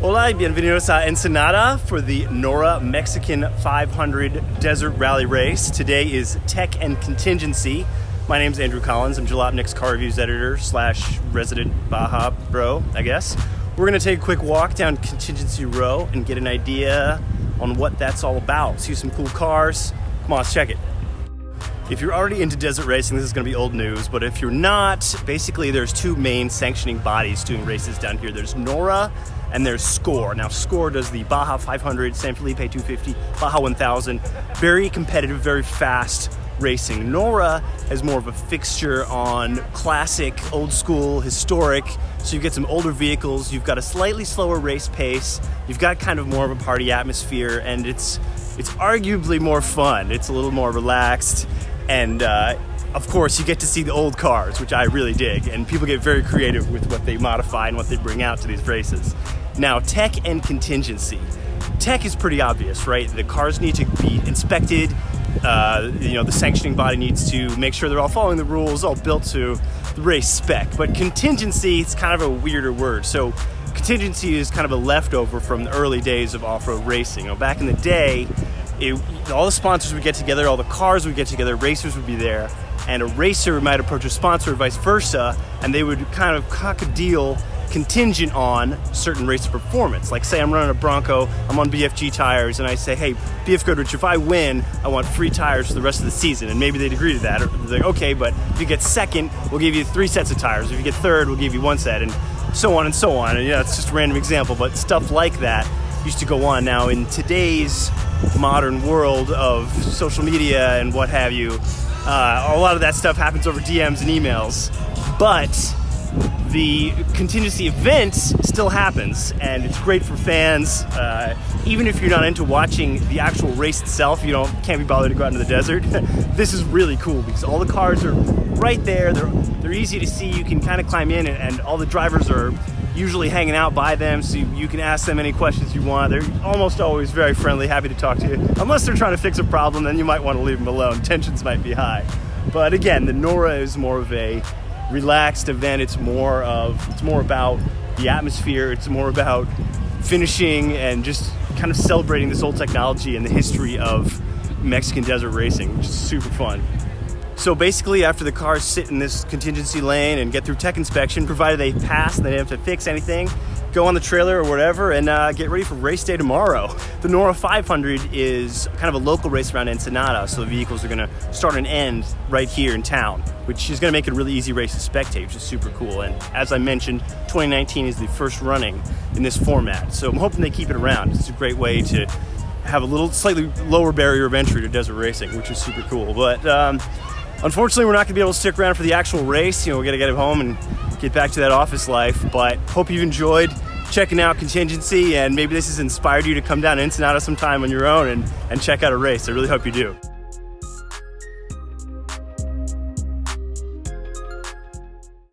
Hola y bienvenidos a Ensenada for the NORA Mexican 500 Desert Rally Race. Today is Tech and Contingency. My name is Andrew Collins. I'm Jalopnik's car reviews editor / resident Baja bro, I guess. We're going to take a quick walk down Contingency Row and get an idea on what that's all about. See some cool cars. Come on, let's check it. If you're already into desert racing, this is going to be old news, but if you're not, basically there's two main sanctioning bodies doing races down here. There's NORA and there's SCORE. Now SCORE does the Baja 500, San Felipe 250, Baja 1000. Very competitive, very fast racing. NORA has more of a fixture on classic, old school, historic. So you get some older vehicles, you've got a slightly slower race pace, you've got kind of more of a party atmosphere, and it's arguably more fun. It's a little more relaxed. And of course, you get to see the old cars, which I really dig, and people get very creative with what they modify and what they bring out to these races. Now, Tech and Contingency. Tech is pretty obvious, right? The cars need to be inspected. The sanctioning body needs to make sure they're all following the rules, all built to the race spec. But contingency is kind of a weirder word. So contingency is kind of a leftover from the early days of off-road racing. Back in the day, all the sponsors would get together, all the cars would get together, racers would be there, and a racer might approach a sponsor or vice versa, and they would kind of cock a deal contingent on certain race performance. Like say I'm running a Bronco, I'm on BFG tires, and I say, hey, BF Goodrich, if I win, I want free tires for the rest of the season. And maybe they'd agree to that. Or they're like, okay, but if you get second, we'll give you 3 sets of tires. If you get third, we'll give you 1 set, and so on and so on. And it's just a random example, but stuff like that used to go on. Now in today's modern world of social media and what have you, a lot of that stuff happens over DMs and emails, but the contingency event still happens, and it's great for fans. Even if you're not into watching the actual race itself, can't be bothered to go out into the desert. This is really cool because all the cars are right there. They're easy to see. You can kind of climb in, and all the drivers are usually hanging out by them, so you can ask them any questions you want. They're almost always very friendly, happy to talk to you. Unless they're trying to fix a problem, then you might want to leave them alone. Tensions might be high. But again, the NORA is more of a relaxed event. It's more about the atmosphere. It's more about finishing and just kind of celebrating this old technology and the history of Mexican desert racing, which is super fun. So basically, after the cars sit in this contingency lane and get through tech inspection, provided they pass and they don't have to fix anything, go on the trailer or whatever and get ready for race day tomorrow. The NORA 500 is kind of a local race around Ensenada, so the vehicles are going to start and end right here in town, which is going to make it a really easy race to spectate, which is super cool. And as I mentioned, 2019 is the first running in this format, so I'm hoping they keep it around. It's a great way to have a little slightly lower barrier of entry to desert racing, which is super cool. But unfortunately, we're not going to be able to stick around for the actual race. We got to get home and get back to that office life. But hope you've enjoyed checking out Contingency, and maybe this has inspired you to come down to Ensenada sometime on your own and check out a race. I really hope you do.